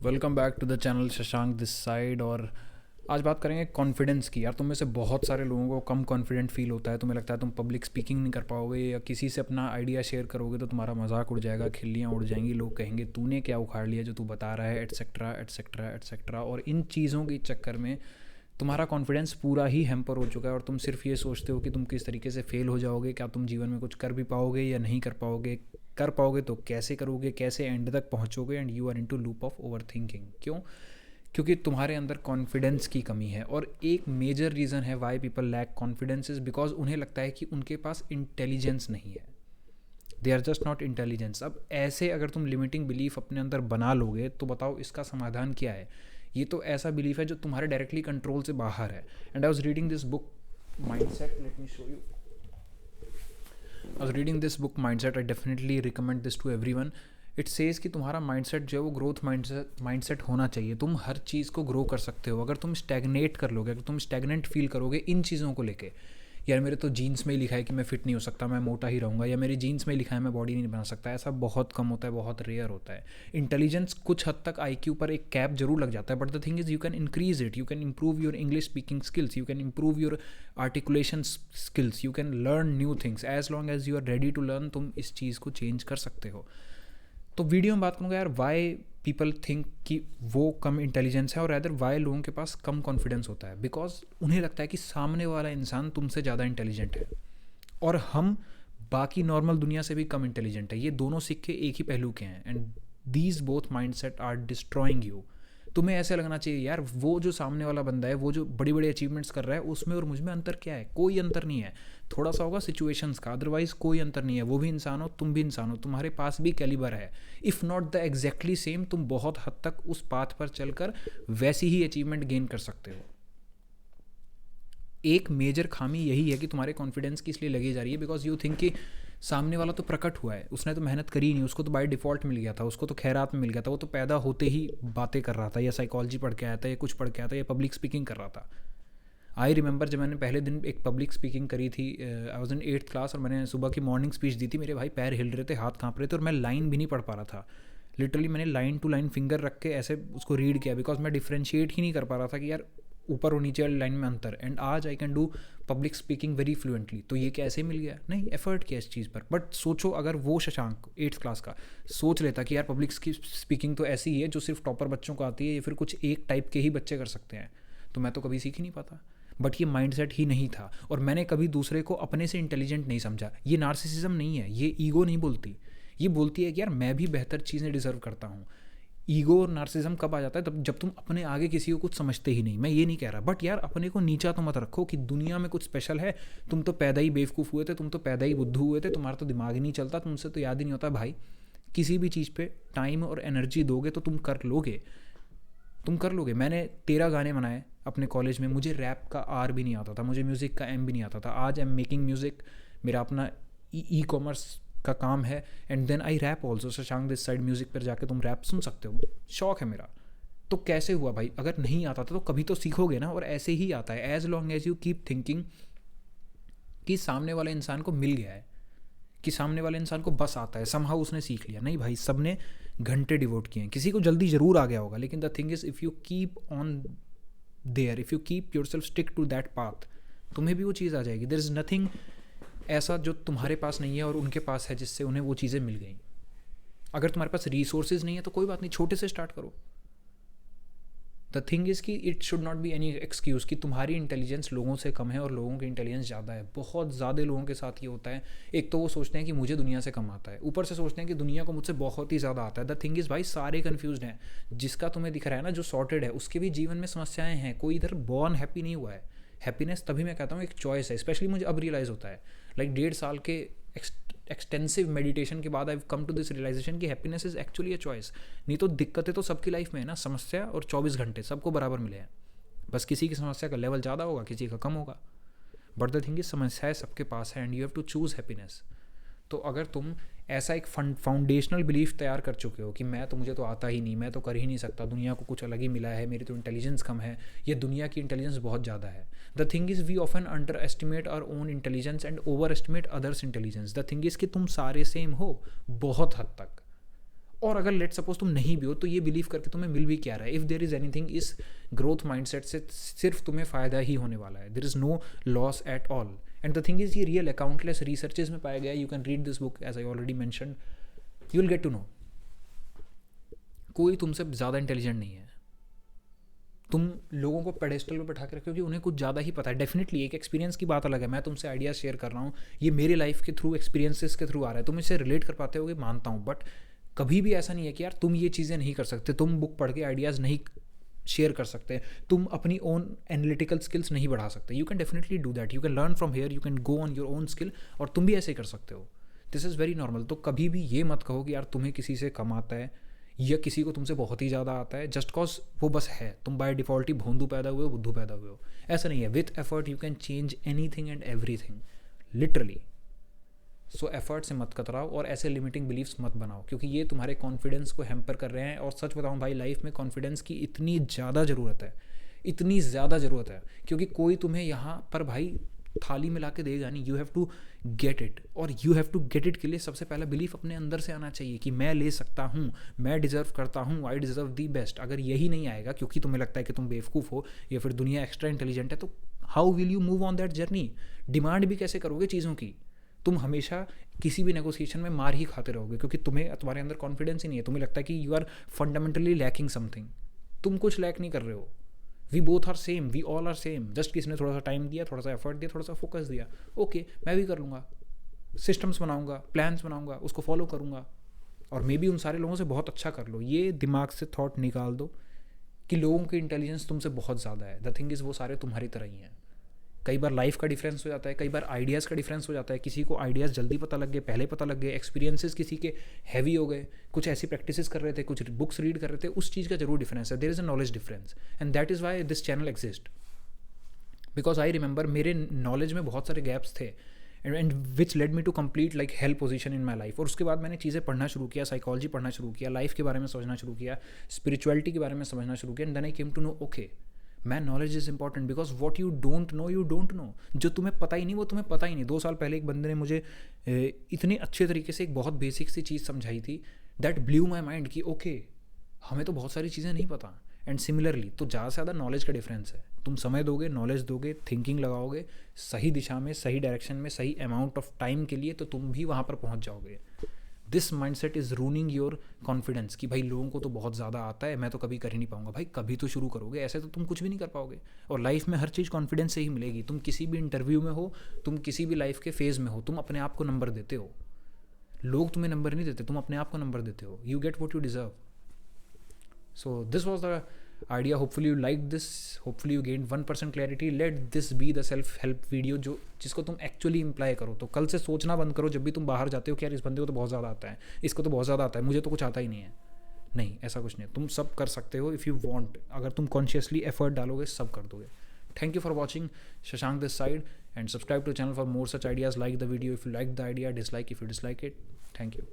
Welcome back to the channel Shashank this side. और आज बात करेंगे कॉन्फिडेंस की। यार तुम में से बहुत सारे लोगों को कम कॉन्फिडेंट फील होता है। तुम्हें लगता है तुम पब्लिक स्पीकिंग नहीं कर पाओगे, या किसी से अपना आइडिया शेयर करोगे तो तुम्हारा मजाक उड़ जाएगा, खिल्लियाँ उड़ जाएंगी, लोग कहेंगे तूने क्या उखाड़ लिया जो तू बता रहा है, एटसेट्रा एटसेट्रा एटसेट्रा। और इन चीज़ों के चक्कर में तुम्हारा कॉन्फिडेंस पूरा ही हैम्पर हो चुका है और तुम सिर्फ ये सोचते हो कि तुम किस तरीके से फेल हो जाओगे, क्या तुम जीवन में कुछ कर भी पाओगे या नहीं कर पाओगे, कर पाओगे तो कैसे करोगे, कैसे एंड तक पहुंचोगे। And you are into loop of overthinking. क्यों? क्योंकि तुम्हारे अंदर कॉन्फिडेंस की कमी है। और एक मेजर रीज़न है why people lack confidence is because उन्हें लगता है कि उनके पास इंटेलिजेंस नहीं है। They are just not intelligence. अब ऐसे अगर तुम लिमिटिंग बिलीफ अपने अंदर बना लोगे तो बताओ इसका समाधान क्या है। ये तो ऐसा बिलीफ है जो तुम्हारे डायरेक्टली कंट्रोल से बाहर है। And I was reading this book mindset, let me show you. I was reading this book mindset, I definitely recommend this to everyone. It says कि तुम्हारा माइंडसेट जो है वो ग्रोथ माइंडसेट होना चाहिए। तुम हर चीज़ को ग्रो कर सकते हो। अगर तुम स्टैग्नेट कर लोगे, अगर तुम स्टैग्नेंट फील करोगे इन चीज़ों को लेके, यार मेरे तो जीन्स में ही लिखा है कि मैं फिट नहीं हो सकता, मैं मोटा ही रहूँगा, या मेरी जीन्स में लिखा है मैं बॉडी नहीं बना सकता, ऐसा बहुत कम होता है, बहुत रेयर होता है। इंटेलिजेंस कुछ हद तक आईक्यू पर एक कैप जरूर लग जाता है, but the thing is you can increase it, you can improve your English speaking skills, you can improve your articulation skills, you can learn new things. As long as you are ready to learn, तुम इस चीज़ को change कर सकते हो। तो video में बात करूँगा यार वाई पीपल थिंक कि वो कम इंटेलिजेंस है, और अदर वाई लोगों के पास कम कॉन्फिडेंस होता है। बिकॉज उन्हें लगता है कि सामने वाला इंसान तुमसे ज़्यादा इंटेलिजेंट है और हम बाकी नॉर्मल दुनिया से भी कम इंटेलिजेंट है। ये दोनों सिक्के एक ही पहलू के हैं। And these both mind set are destroying you. तुम्हें ऐसे लगना चाहिए यार वो जो सामने वाला बंदा है, वो जो बड़ी बड़ी अचीवमेंट्स कर रहा है, उसमें और मुझ में अंतर क्या है? कोई अंतर नहीं है। थोड़ा सा होगा सिचुएशंस का, अदरवाइज कोई अंतर नहीं है। वो भी इंसान हो, तुम भी इंसान हो, तुम्हारे पास भी कैलिबर है। If not the exactly same, तुम बहुत हद तक उस पाथ पर चलकर वैसी ही अचीवमेंट गेन कर सकते हो। एक मेजर खामी यही है कि तुम्हारे कॉन्फिडेंस की इसलिए लगी जा रही है बिकॉज यू थिंक कि सामने वाला तो प्रकट हुआ है, उसने तो मेहनत करी नहीं, उसको तो बाय डिफ़ॉल्ट मिल गया था, उसको तो खैरात में मिल गया था, वो तो पैदा होते ही बातें कर रहा था, या साइकोलॉजी पढ़ के आया था, या कुछ पढ़ के आया था, या पब्लिक स्पीकिंग कर रहा था। आई रिमेंबर जब मैंने पहले दिन एक पब्लिक स्पीकिंग करी थी, I was in 8th class, और मैंने सुबह की मॉर्निंग स्पीच दी थी। मेरे भाई पैर हिल रहे थे, हाथ काँप रहे थे, और मैं लाइन भी नहीं पढ़ पा रहा था। लिटरली मैंने लाइन टू लाइन फिंगर रख के ऐसे उसको रीड किया, बिकॉज मैं डिफ्रेंशिएट ही नहीं कर पा रहा था कि यार ऊपर और नीचे वाली लाइन में अंतर। एंड आज I can do public speaking very fluently. तो ये कैसे मिल गया? नहीं, एफर्ट किया इस चीज़ पर। बट सोचो अगर वो शशांक 8th क्लास का सोच लेता कि यार पब्लिक स्पीकिंग तो ऐसी ही है जो सिर्फ टॉपर बच्चों को आती है, या फिर कुछ एक टाइप के ही बच्चे कर सकते हैं, तो मैं तो कभी सीख ही नहीं पाता। बट ये माइंडसेट ही नहीं था, और मैंने कभी दूसरे को अपने से इंटेलिजेंट नहीं समझा। ये नार्सिसिज्म नहीं है, ये ईगो नहीं बोलती। ये बोलती है कि यार मैं भी बेहतर चीज़ें डिजर्व करता हूँ। ईगो और नार्सिज्म कब आ जाता है? तब जब तुम अपने आगे किसी को कुछ समझते ही नहीं। मैं ये नहीं कह रहा, बट यार अपने को नीचा तो मत रखो कि दुनिया में कुछ स्पेशल है। तुम तो पैदा ही बेवकूफ़ हुए थे, तुम तो पैदा ही बुद्धू हुए थे, तुम्हारा तो दिमाग ही नहीं चलता, तुमसे तो याद ही नहीं होता। भाई किसी भी चीज़ पे टाइम और एनर्जी दोगे तो तुम कर लोगे, तुम कर लोगे। मैंने 13 गाने बनाए अपने कॉलेज में। मुझे रैप का आर भी नहीं आता था, मुझे म्यूज़िक का एम भी नहीं आता था। आज आई एम मेकिंग म्यूज़िक, मेरा अपना ई कॉमर्स का काम है। And then I rap also. Shashank this side music पर जाके तुम रैप सुन सकते हो, शौक है मेरा। तो कैसे हुआ भाई? अगर नहीं आता था तो कभी तो सीखोगे ना, और ऐसे ही आता है। As long as you keep thinking कि सामने वाले इंसान को मिल गया है, कि सामने वाले इंसान को बस आता है, समहाउ उसने सीख लिया। नहीं भाई, सब ने घंटे डिवोट किए हैं। किसी को जल्दी ज़रूर आ गया होगा, लेकिन the thing is if you keep on there, if you keep yourself stick to that path, तुम्हें भी वो चीज़ आ जाएगी। देयर इज़ नथिंग ऐसा जो तुम्हारे पास नहीं है और उनके पास है, जिससे उन्हें वो चीज़ें मिल गई। अगर तुम्हारे पास रिसोर्सेज नहीं है तो कोई बात नहीं, छोटे से स्टार्ट करो। द थिंग इज़ कि it should not be any excuse कि तुम्हारी इंटेलिजेंस लोगों से कम है और लोगों की इंटेलिजेंस ज़्यादा है। बहुत ज़्यादा लोगों के साथ ये होता है। एक तो वो सोचते हैं कि मुझे दुनिया से कम आता है, ऊपर से सोचते हैं कि दुनिया को मुझसे बहुत ही ज़्यादा आता है। द थिंग इज़ भाई सारे कन्फ्यूज़ हैं। जिसका तुम्हें दिख रहा है ना, जो सॉर्टेड है, उसके भी जीवन में समस्याएं हैं। कोई इधर बॉर्न हैप्पी नहीं हुआ है। हैप्पीनेस तभी मैं कहता हूँ एक चॉइस है। स्पेशली मुझे अब रियलाइज़ होता है, लाइक 1.5 साल के एक्सटेंसिव मेडिटेशन के बाद आई कम टू दिस रियलाइजेशन कि happiness is actually a choice. नहीं तो दिक्कतें तो सबकी लाइफ में है ना, समस्या और 24 घंटे सबको बराबर मिले हैं। बस किसी की समस्या का लेवल ज़्यादा होगा, किसी का कम होगा। बट द थिंग इज समस्याएं सबके पास है, and you have to choose happiness. तो अगर तुम ऐसा एक फाउंडेशनल बिलीफ तैयार कर चुके हो कि मुझे तो आता ही नहीं, मैं तो कर ही नहीं सकता, दुनिया को कुछ अलग ही मिला है, मेरी तो इंटेलिजेंस कम है, ये दुनिया की इंटेलिजेंस बहुत ज़्यादा है। The thing is we often underestimate our own intelligence and overestimate others intelligence. The thing is कि तुम सारे सेम हो बहुत हद तक, और अगर लेट सपोज तुम नहीं भी हो तो ये बिलीव करके तुम्हें मिल भी क्या रहा है, इफ़ देर इज़ एनीथिंग, इस ग्रोथ माइंडसेट से सिर्फ तुम्हें फ़ायदा ही होने वाला है, there is no loss at all. And the thing is, ये रियल है, काउंटलेस रिसर्चेज में पाया गया, you can read this book as I already mentioned, you will get to know कोई तुमसे ज़्यादा इंटेलिजेंट नहीं है. तुम लोगों को पेडेस्टल पे बैठा के रखो कि उन्हें कुछ ज़्यादा ही पता है. डेफिनेटली एक एक्सपीरियंस की बात अलग है, मैं तुमसे आइडियाज़ शेयर कर रहा हूँ, ये मेरे लाइफ के थ्रू, एक्सपीरियंसेस के थ्रू आ रहा है, तुम इससे रिलेट कर पाते होगे, मानता हूँ. बट कभी भी ऐसा नहीं है कि यार तुम ये चीज़ें नहीं कर सकते, तुम बुक पढ़ के आइडियाज़ नहीं शेयर कर सकते, तुम अपनी ओन एनालिटिकल स्किल्स नहीं बढ़ा सकते. You can definitely do that, you can learn from here, you can go on your own skill, और तुम भी ऐसे कर सकते हो. This is very normal. तो कभी भी ये मत कहो कि यार तुम्हें किसी से कम आता है या किसी को तुमसे बहुत ही ज़्यादा आता है, जस्ट कॉज वो बस है, तुम बाय डिफ़ॉल्ट ही भोंदू पैदा हुए हो, बुद्धू पैदा हुए हो. ऐसा नहीं है. With effort you can change any thing and every thing, literally. So effort से मत कतराओ और ऐसे लिमिटिंग बिलीव्स मत बनाओ, क्योंकि ये तुम्हारे कॉन्फिडेंस को हैम्पर कर रहे हैं. और सच बताऊं भाई, लाइफ में कॉन्फिडेंस की इतनी ज़्यादा ज़रूरत है, इतनी ज़्यादा ज़रूरत है, क्योंकि कोई तुम्हें यहाँ पर भाई थाली में ला के देगा नहीं. You have to get it, और you have to get it के लिए सबसे पहला बिलीफ अपने अंदर से आना चाहिए कि मैं ले सकता हूँ, मैं डिजर्व करता हूँ, आई डिजर्व दी बेस्ट. अगर यही नहीं आएगा क्योंकि तुम्हें लगता है कि तुम बेवकूफ़ हो या फिर दुनिया एक्स्ट्रा इंटेलिजेंट है, तो how will you move on that journey? Demand भी कैसे करोगे चीज़ों की? तुम हमेशा किसी भी नेगोशिएशन में मार ही खाते रहोगे, क्योंकि तुम्हारे अंदर कॉन्फिडेंस ही नहीं है. तुम्हें लगता है कि you are fundamentally lacking something. तुम कुछ लैक नहीं कर रहे हो. We both are same, we all are same. Just किसी ने थोड़ा सा टाइम दिया, थोड़ा सा एफर्ट दिया, थोड़ा सा फोकस दिया, ओके मैं भी कर लूँगा. सिस्टम्स बनाऊँगा, प्लान्स बनाऊँगा, उसको फॉलो करूँगा, और मे बी उन सारे लोगों से बहुत अच्छा कर लो. ये दिमाग से थॉट निकाल दो कि लोगों की इंटेलिजेंस तुमसे बहुत ज़्यादा है. द थिंग इज़, वो सारे तुम्हारी तरह ही हैं. कई बार लाइफ का डिफरेंस हो जाता है, कई बार आइडियाज़ का डिफरेंस हो जाता है. किसी को आइडियाज़ जल्दी पता लग गए, पहले पता लग गए, एक्सपीरियंसेस किसी के हैवी हो गए, कुछ ऐसी प्रैक्टिसेस कर रहे थे, कुछ बुक्स रीड कर रहे थे, उस चीज़ का जरूर डिफरेंस है. There is a knowledge difference, and that is why this channel exist. Because I remember मेरे नॉलेज में बहुत सारे गैप्स थे, and which led me to complete like help position in my life. और उसके बाद मैंने चीज़ें पढ़ना शुरू किया, साइकोलॉजी पढ़ना शुरू किया, लाइफ के बारे में समझना शुरू किया, स्पिरिचुअलिटी के बारे में समझना शुरू किया. And then I came to know, okay man, knowledge is important, because what you don't know, you don't know. जो तुम्हें पता ही नहीं वो तुम्हें पता ही नहीं. 2 साल पहले एक बंदे ने मुझे इतने अच्छे तरीके से एक बहुत बेसिक सी चीज़ समझाई थी, दैट ब्ल्यू माई माइंड कि ओके हमें तो बहुत सारी चीज़ें नहीं पता. एंड सिमिलरली, तो ज़्यादा से ज़्यादा नॉलेज का डिफरेंस है. तुम समय दोगे, नॉलेज दोगे, थिंकिंग लगाओगे सही दिशा में, सही डायरेक्शन में, सही अमाउंट ऑफ टाइम के लिए, तो तुम भी वहाँ पर पहुँच जाओगे. This mindset is ruining your confidence कि भाई लोगों को तो बहुत ज़्यादा आता है, मैं तो कभी कर ही नहीं पाऊंगा. भाई कभी तो शुरू करोगे, ऐसे तो तुम कुछ भी नहीं कर पाओगे. और लाइफ में हर चीज़ कॉन्फिडेंस से ही मिलेगी. तुम किसी भी इंटरव्यू में हो, तुम किसी भी लाइफ के फेज़ में हो, तुम अपने आप को नंबर देते हो. लोग तुम्हें नंबर नहीं देते, तुम अपने आप को नंबर देते हो. You get what you deserve. So this was the idea. Hopefully you liked this, hopefully you gained 1% clarity. Let this be the self help video जिसको तुम एक्चुअली इम्प्लाई करो. तो कल से सोचना बंद करो जब भी तुम बाहर जाते हो कि यार इस बंदे को तो बहुत ज़्यादा आता है, इसको तो बहुत ज़्यादा आता है, मुझे तो कुछ आता ही नहीं है. नहीं, ऐसा कुछ नहीं है. तुम सब कर सकते हो इफ़ यू वांट. अगर तुम कॉन्शियसली एफर्ट डालोगे, सब कर दोगे. Thank you for watching. Shashank this side, and subscribe to channel for more such ideas. Like the video if you like the idea, dislike if you dislike it. Thank you.